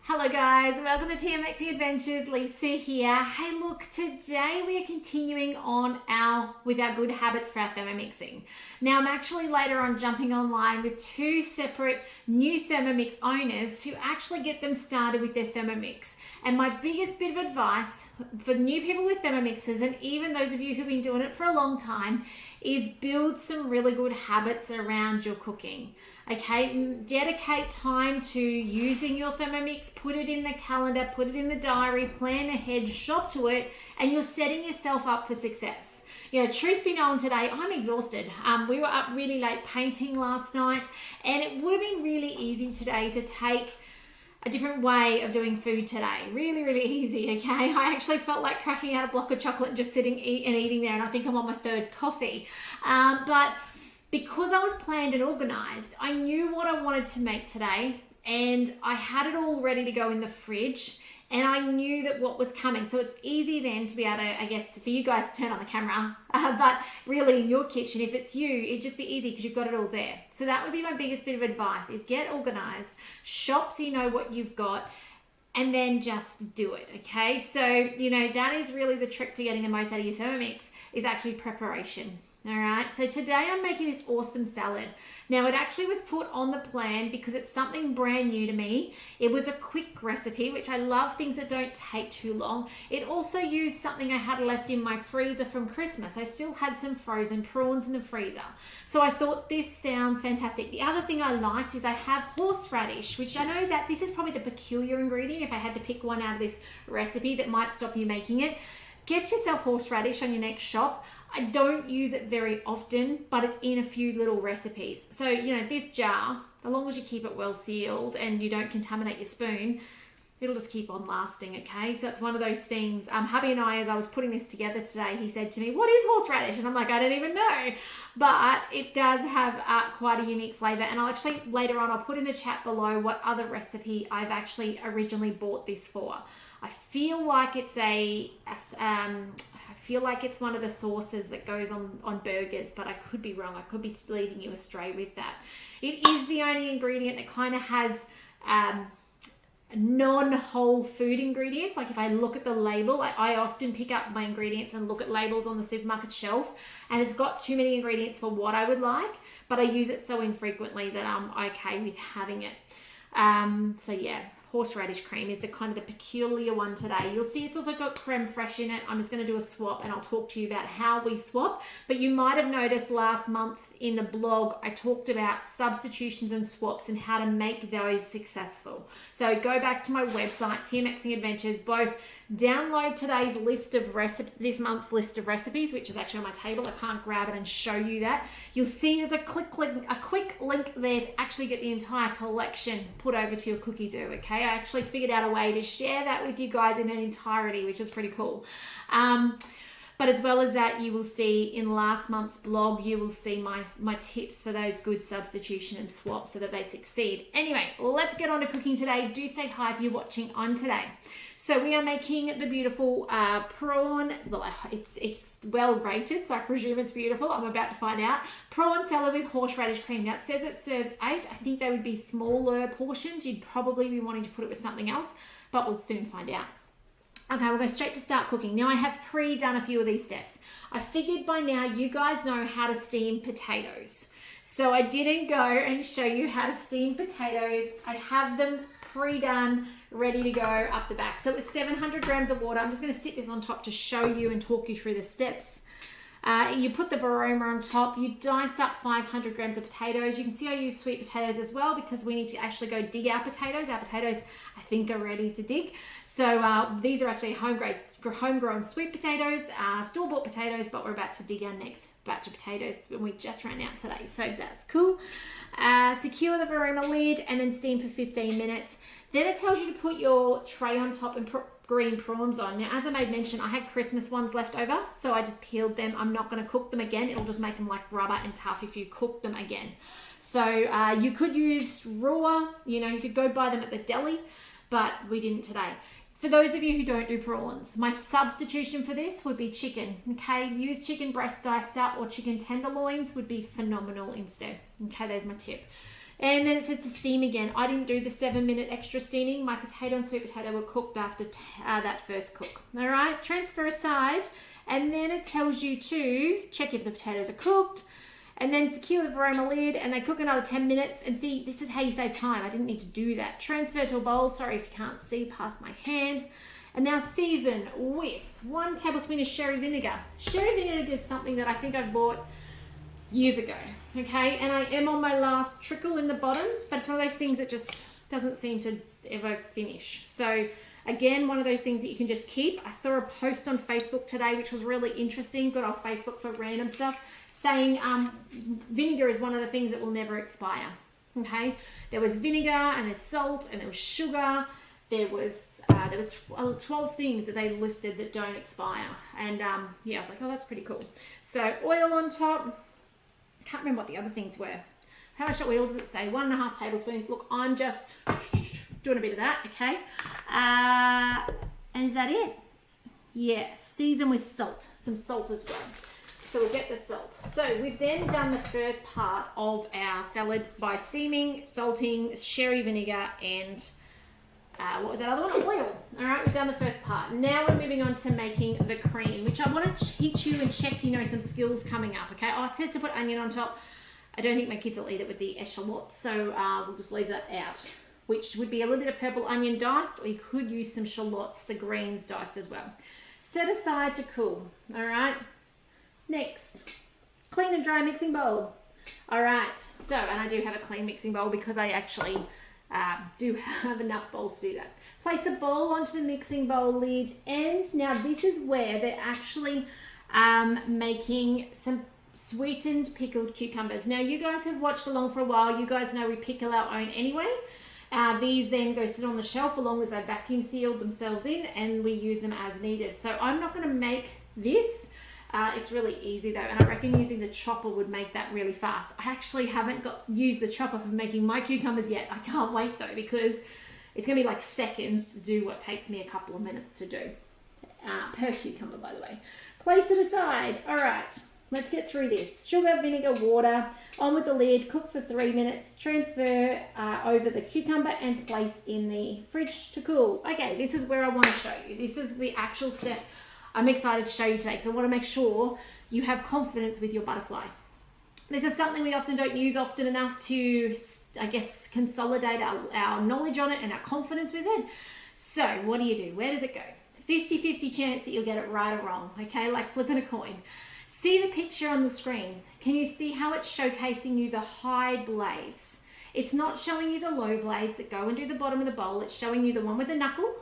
Hello guys, welcome to Thermomix Adventures. Lisa here. Hey look, today we are continuing on with our good habits for our Thermomixing. Now I'm actually later on jumping online with two separate new Thermomix owners to actually get them started with their Thermomix. And my biggest bit of advice for new people with Thermomixes, and even those of you who've been doing it for a long time, is build some really good habits around your cooking. Okay, dedicate time to using your Thermomix, put it in the calendar, put it in the diary, plan ahead, shop to it, and you're setting yourself up for success. You know, truth be known, today I'm exhausted. We were up really late painting last night, and it would have been really easy today to take a different way of doing food today. Really, really easy, okay? I actually felt like cracking out a block of chocolate and just sitting and eating there, and I think I'm on my third coffee. But because I was planned and organized, I knew what I wanted to make today, and I had it all ready to go in the fridge, and I knew that what was coming. So it's easy then to be able to, I guess, for you guys to turn on the camera, but really in your kitchen, if it's you, it'd just be easy because you've got it all there. So that would be my biggest bit of advice, is get organized, shop so you know what you've got, and then just do it, okay? So, you know, that is really the trick to getting the most out of your Thermomix, is actually preparation. All right, so today I'm making this awesome salad. Now, it actually was put on the plan because it's something brand new to me. It was a quick recipe, which I love things that don't take too long. It also used something I had left in my freezer from Christmas. I still had some frozen prawns in the freezer. So I thought this sounds fantastic. The other thing I liked is I have horseradish, which I know that this is probably the peculiar ingredient if I had to pick one out of this recipe that might stop you making it. Get yourself horseradish on your next shop. I don't use it very often, but it's in a few little recipes. So, you know, this jar, as long as you keep it well sealed and you don't contaminate your spoon, it'll just keep on lasting, okay? So it's one of those things. Hubby and I, as I was putting this together today, he said to me, "What is horseradish?" And I'm like, "I don't even know." But it does have quite a unique flavor. And I'll actually, later on, I'll put in the chat below what other recipe I've actually originally bought this for. I feel like it's it's one of the sauces that goes on burgers, but I could be wrong. I could be leading you astray with that. It is the only ingredient that kind of has non-whole food ingredients. Like if I look at the label, I often pick up my ingredients and look at labels on the supermarket shelf, and it's got too many ingredients for what I would like, but I use it so infrequently that I'm okay with having it. So yeah. Horseradish cream is the kind of the peculiar one today. You'll see it's also got creme fraiche in it. I'm just going to do a swap, and I'll talk to you about how we swap. But you might have noticed last month in the blog, I talked about substitutions and swaps and how to make those successful. So go back to my website, Thermomix Adventures, both download today's list of this month's list of recipes, which is actually on my table. I can't grab it and show you that. You'll see there's a quick link there to actually get the entire collection put over to your cookie dough, okay? I actually figured out a way to share that with you guys in an entirety, which is pretty cool. But as well as that, you will see in last month's blog, you will see my tips for those good substitution and swaps so that they succeed. Anyway, let's get on to cooking today. Do say hi if you're watching on today. So we are making the beautiful prawn, well, it's well rated, so I presume it's beautiful. I'm about to find out. Prawn salad with horseradish cream. Now it says it serves 8. I think they would be smaller portions. You'd probably be wanting to put it with something else, but we'll soon find out. Okay, we'll go straight to start cooking. Now I have pre-done a few of these steps. I figured by now you guys know how to steam potatoes. So I didn't go and show you how to steam potatoes. I have them pre-done, ready to go up the back. So it was 700 grams of water. I'm just going to sit this on top to show you and talk you through the steps. You put the Vorwerk on top. You dice up 500 grams of potatoes. You can see I use sweet potatoes as well because we need to actually go dig our potatoes. Our potatoes, I think, are ready to dig. So these are actually homegrown sweet potatoes, store-bought potatoes, but we're about to dig our next batch of potatoes and we just ran out today, so that's cool. Secure the Vorwerk lid and then steam for 15 minutes. Then it tells you to put your tray on top and put green prawns on. Now, as I made mention, I had Christmas ones left over, so I just peeled them. I'm not going to cook them again. It'll just make them like rubber and tough if you cook them again. So you could use raw, you could go buy them at the deli, but we didn't today. For those of you who don't do prawns, my substitution for this would be chicken, okay? Use chicken breast diced up or chicken tenderloins would be phenomenal instead. Okay, there's my tip. And then it says to steam again. I didn't do the 7-minute extra steaming. My potato and sweet potato were cooked after that first cook. All right, transfer aside. And then it tells you to check if the potatoes are cooked, and then secure the varoma lid, and they cook another 10 minutes. And see, this is how you save time. I didn't need to do that. Transfer to a bowl. Sorry if you can't see past my hand. And now season with 1 tablespoon of sherry vinegar. Sherry vinegar is something that I think I bought years ago, okay? And I am on my last trickle in the bottom, but it's one of those things that just doesn't seem to ever finish. So again, one of those things that you can just keep. I saw a post on Facebook today, which was really interesting. Got off Facebook for random stuff, saying vinegar is one of the things that will never expire, okay? There was vinegar, and there's salt, and there was sugar. There was 12 things that they listed that don't expire. And yeah, I was like, oh, that's pretty cool. So oil on top. Can't remember what the other things were. How much oil does it say? 1.5 tablespoons. Look, I'm just doing a bit of that, okay? And is that it? Yeah, season with salt. Some salt as well. So we'll get the salt. So we've then done the first part of our salad by steaming, salting, sherry vinegar, and what was that other one? Oil. All right, we've done the first part. Now we're moving on to making the cream, which I want to teach you and check, you know, some skills coming up, okay? Oh, it says to put onion on top. I don't think my kids will eat it with the echalot, so we'll just leave that out, which would be a little bit of purple onion diced, or you could use some shallots, the greens diced as well. Set aside to cool, all right? Next, clean and dry mixing bowl. All right, so, and I do have a clean mixing bowl because I actually do have enough bowls to do that. Place a bowl onto the mixing bowl lid, and now this is where they're actually making some sweetened pickled cucumbers. Now you guys have watched along for a while. You guys know we pickle our own anyway. These then go sit on the shelf as long as they vacuum sealed themselves in, and we use them as needed. So I'm not going to make this. It's really easy though, and I reckon using the chopper would make that really fast. I actually haven't used the chopper for making my cucumbers yet. I can't wait though, because it's going to be like seconds to do what takes me a couple of minutes to do. Per cucumber, by the way. Place it aside. All right, let's get through this. Sugar, vinegar, water, on with the lid, cook for 3 minutes, transfer over the cucumber and place in the fridge to cool. Okay, this is where I want to show you. This is the actual step I'm excited to show you today, because I want to make sure you have confidence with your butterfly. This is something we often don't use often enough to, I guess, consolidate our knowledge on it and our confidence with it. So what do? Where does it go? 50-50 chance that you'll get it right or wrong, okay? Like flipping a coin. See the picture on the screen. Can you see how it's showcasing you the high blades? It's not showing you the low blades that go into the bottom of the bowl. It's showing you the one with the knuckle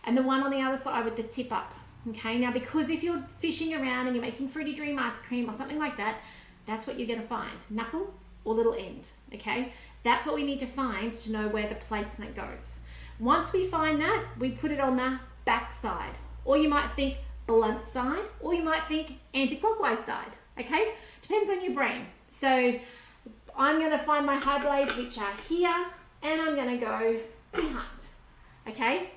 and the one on the other side with the tip up. Okay, now because if you're fishing around and you're making Fruity Dream ice cream or something like that, that's what you're going to find, knuckle or little end, okay? That's what we need to find to know where the placement goes. Once we find that, we put it on the back side, or you might think blunt side, or you might think anti-clockwise side, okay? Depends on your brain. So I'm going to find my high blades, which are here, and I'm going to go behind, okay?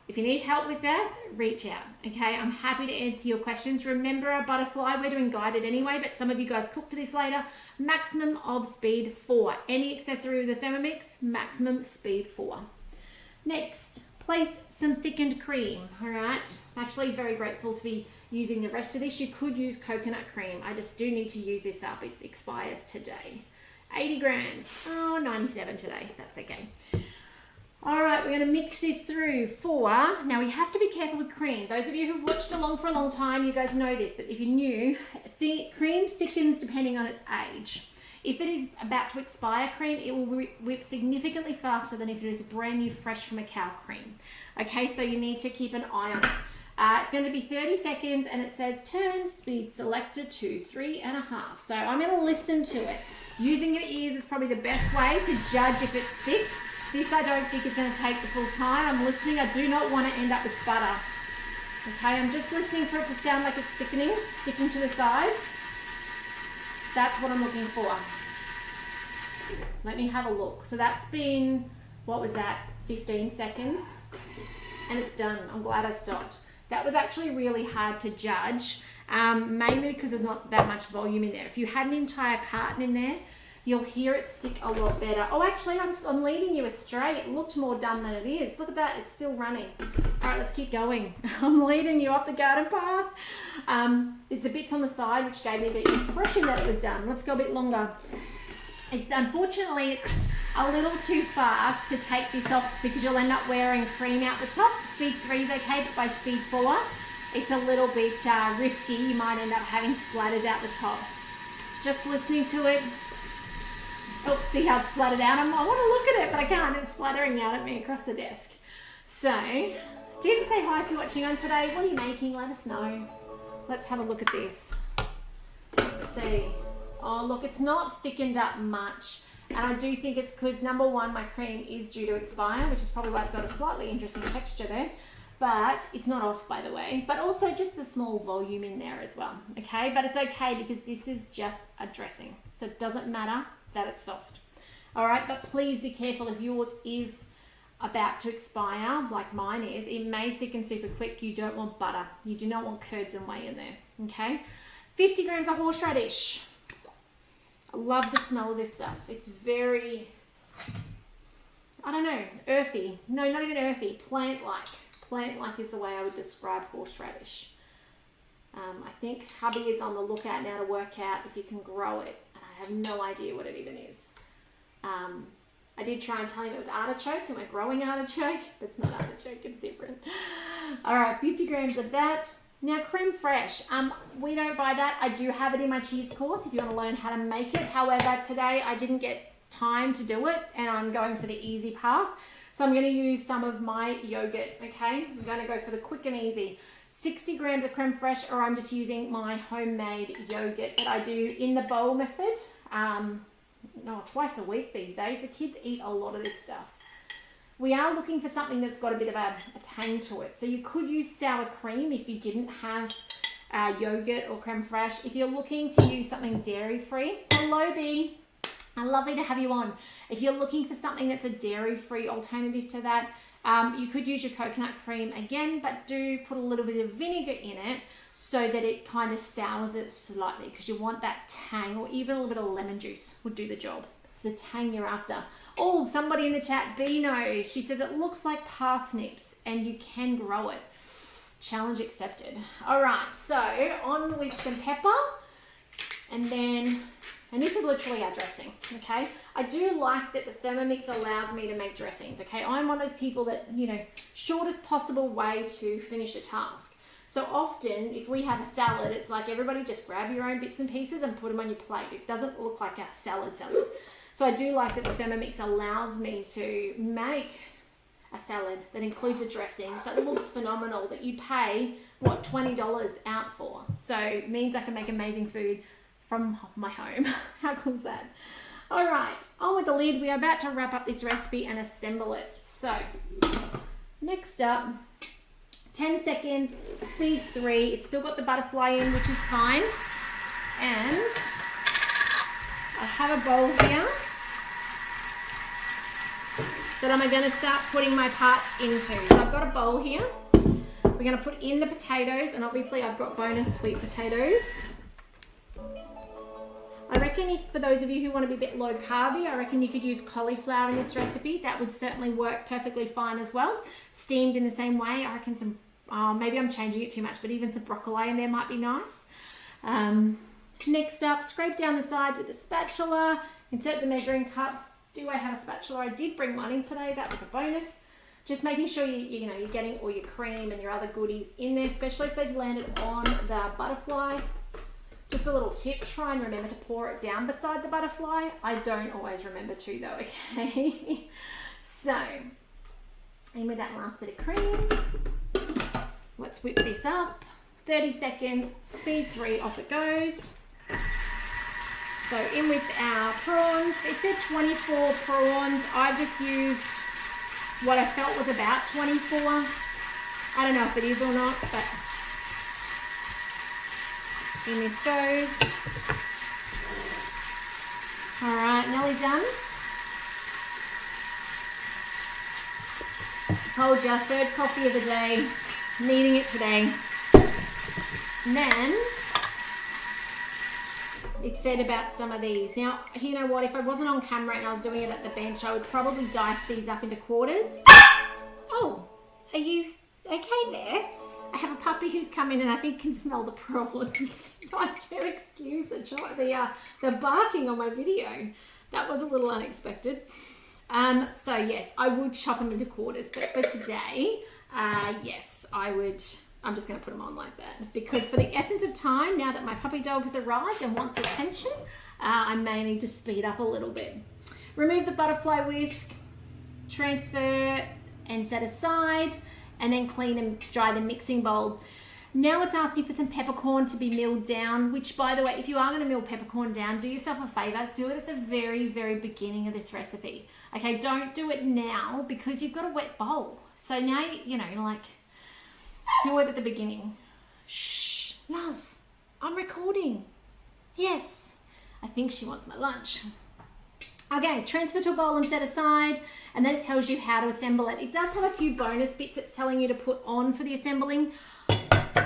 If you need help with that, reach out, okay? I'm happy to answer your questions. Remember our butterfly, we're doing guided anyway, but some of you guys cook to this later. Maximum of speed 4. Any accessory with a Thermomix, maximum speed 4. Next, place some thickened cream, all right? I'm actually very grateful to be using the rest of this. You could use coconut cream. I just do need to use this up. It expires today. 80 grams. Oh, 97 today. That's okay. All right, we're going to mix this through for, now we have to be careful with cream. Those of you who've watched along for a long time, you guys know this, but if you're new, cream thickens depending on its age. If it is about to expire cream, it will whip significantly faster than if it is brand new, fresh from a cow cream. Okay, so you need to keep an eye on it. It's going to be 30 seconds and it says turn speed selected to 3.5. So I'm going to listen to it. Using your ears is probably the best way to judge if it's thick. This I don't think is going to take the full time. I'm listening. I do not want to end up with butter. Okay, I'm just listening for it to sound like it's sticking to the sides. That's what I'm looking for. Let me have a look. So that's been, what was that, 15 seconds? And it's done. I'm glad I stopped. That was actually really hard to judge, mainly because there's not that much volume in there. If you had an entire carton in there, you'll hear it stick a lot better. Oh, actually, I'm leading you astray. It looked more done than it is. Look at that. It's still running. All right, let's keep going. I'm leading you up the garden path. There's the bits on the side, which gave me the impression that it was done. Let's go a bit longer. Unfortunately, it's a little too fast to take this off because you'll end up wearing cream out the top. Speed 3 is okay, but by speed 4, it's a little bit risky. You might end up having splatters out the top. Just listening to it. Oh, see how it's splattered out? I want to look at it, but I can't. It's splattering out at me across the desk. So, do you say hi if you're watching on today? What are you making? Let us know. Let's have a look at this. Let's see. Oh, look, it's not thickened up much. And I do think it's because, number one, my cream is due to expire, which is probably why it's got a slightly interesting texture there. But it's not off, by the way. But also just the small volume in there as well, okay? But it's okay because this is just a dressing. So it doesn't matter that it's soft. All right, but please be careful if yours is about to expire, like mine is. It may thicken super quick. You don't want butter. You do not want curds and whey in there, okay? 50 grams of horseradish. I love the smell of this stuff. It's very, I don't know, earthy. No, not even earthy, plant-like. Plant-like is the way I would describe horseradish. I think hubby is on the lookout now to work out if you can grow it. And I have no idea what it even is. I did try and tell him it was artichoke. Am I growing artichoke? It's not artichoke, it's different. All right, 50 grams of that. Now, creme fraiche. We don't buy that. I do have it in my cheese course if you want to learn how to make it. However, today I didn't get time to do it and I'm going for the easy path. So I'm going to use some of my yogurt, okay? I'm going to go for the quick and easy. 60 grams of creme fraiche, or I'm just using my homemade yogurt that I do in the bowl method. Twice a week these days. The kids eat a lot of this stuff. We are looking for something that's got a bit of a tang to it. So you could use sour cream if you didn't have yogurt or creme fraiche. If you're looking to use something dairy-free, hello B, lovely to have you on. If you're looking for something that's a dairy-free alternative to that, you could use your coconut cream again, but do put a little bit of vinegar in it so that it kind of sours it slightly because you want that tang, or even a little bit of lemon juice would do the job. It's the tang you're after. Oh, somebody in the chat, B knows. She says it looks like parsnips and you can grow it. Challenge accepted. All right, so on with some pepper and this is literally our dressing, okay? I do like that the Thermomix allows me to make dressings, okay? I'm one of those people that, shortest possible way to finish a task. So often, if we have a salad, it's like everybody just grab your own bits and pieces and put them on your plate. It doesn't look like a salad. So I do like that the Thermomix allows me to make a salad that includes a dressing that looks phenomenal, that you pay, $20 out for. So it means I can make amazing food from my home. How cool is that? All right, on with the lid. We are about to wrap up this recipe and assemble it. So next up, 10 seconds, speed 3. It's still got the butterfly in, which is fine. And I have a bowl here that I'm going to start putting my parts into. So I've got a bowl here. We're going to put in the potatoes, and obviously I've got bonus sweet potatoes. I reckon for those of you who want to be a bit low carby, I reckon you could use cauliflower in this recipe. That would certainly work perfectly fine as well. Steamed in the same way. I reckon some, maybe I'm changing it too much, but even some broccoli in there might be nice. Next up, scrape down the sides with a spatula. Insert the measuring cup. Do I have a spatula? I did bring one in today. That was a bonus. Just making sure you're getting all your cream and your other goodies in there, especially if they've landed on the butterfly. Just a little tip, try and remember to pour it down beside the butterfly. I don't always remember to though, okay? So, in with that last bit of cream. Let's whip this up. 30 seconds, speed 3, off it goes. So in with our prawns. It said 24 prawns. I just used what I felt was about 24. I don't know if it is or not, but in this goes. All right, nearly done. Told you, third coffee of the day. Needing it today. And then it said about some of these. Now, you know what? If I wasn't on camera and I was doing it at the bench, I would probably dice these up into quarters. Oh, are you okay there? I have a puppy who's come in and I think can smell the prawns. So I do excuse the barking on my video. That was a little unexpected. So yes, I would chop them into quarters, but for today, yes, I would. I'm just going to put them on like that because for the essence of time, now that my puppy dog has arrived and wants attention, I may need to speed up a little bit. Remove the butterfly whisk, transfer and set aside, and then clean and dry the mixing bowl. Now it's asking for some peppercorn to be milled down, which, by the way, if you are going to mill peppercorn down, do yourself a favor, do it at the very, very beginning of this recipe. Okay, don't do it now because you've got a wet bowl. So now, you know, like, do it at the beginning. Shh, love, I'm recording. Yes, I think she wants my lunch. Okay, transfer to a bowl and set aside, and then it tells you how to assemble it. It does have a few bonus bits it's telling you to put on for the assembling.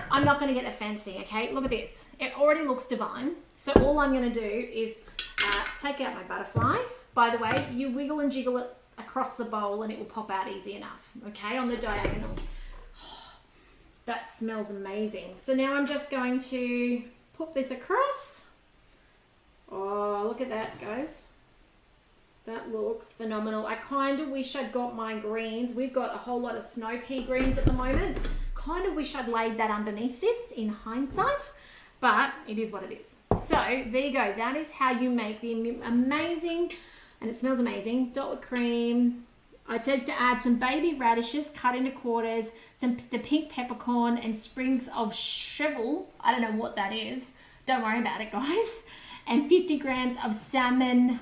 I'm not going to get the fancy, okay? Look at this. It already looks divine. So all I'm going to do is take out my butterfly. By the way, you wiggle and jiggle it across the bowl and it will pop out easy enough, okay, on the diagonal. That smells amazing. So now I'm just going to put this across. Oh, look at that, guys. That looks phenomenal. I kind of wish I'd got my greens. We've got a whole lot of snow pea greens at the moment. Kind of wish I'd laid that underneath this in hindsight, but it is what it is. So there you go. That is how you make the amazing, and it smells amazing, dot with cream. It says to add some baby radishes cut into quarters, the pink peppercorn, and sprigs of shrivel. I don't know what that is. Don't worry about it, guys. And 50 grams of salmon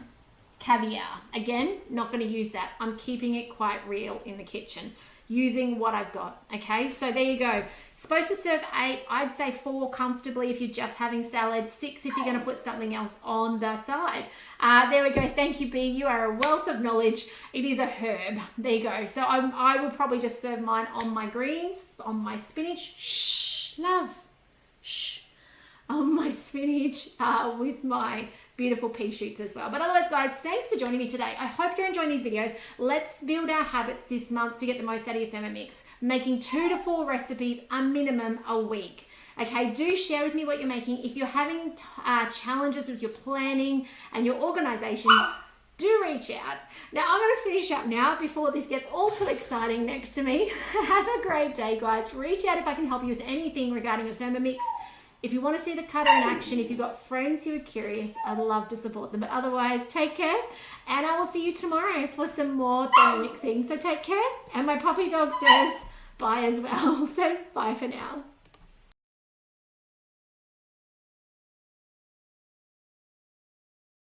caviar. Again, not going to use that. I'm keeping it quite real in the kitchen using what I've got. Okay, so there you go. Supposed to serve 8. I'd say 4 comfortably if you're just having salad, 6 if you're going to put something else on the side. There we go. Thank you, B. You are a wealth of knowledge. It is a herb. There you go. So I will probably just serve mine on my greens, on my spinach. Shh, love. Shh. On my spinach with my beautiful pea shoots as well. But otherwise, guys, thanks for joining me today. I hope you're enjoying these videos. Let's build our habits this month to get the most out of your Thermomix. Making 2 to 4 recipes a minimum a week. Okay, do share with me what you're making. If you're having challenges with your planning and your organization, do reach out. Now, I'm going to finish up now before this gets all too exciting next to me. Have a great day, guys. Reach out if I can help you with anything regarding your Thermomix. If you want to see the cutter in action, if you've got friends who are curious, I'd love to support them. But otherwise, take care. And I will see you tomorrow for some more Thermomixing. So take care. And my puppy dog says bye as well. So bye for now.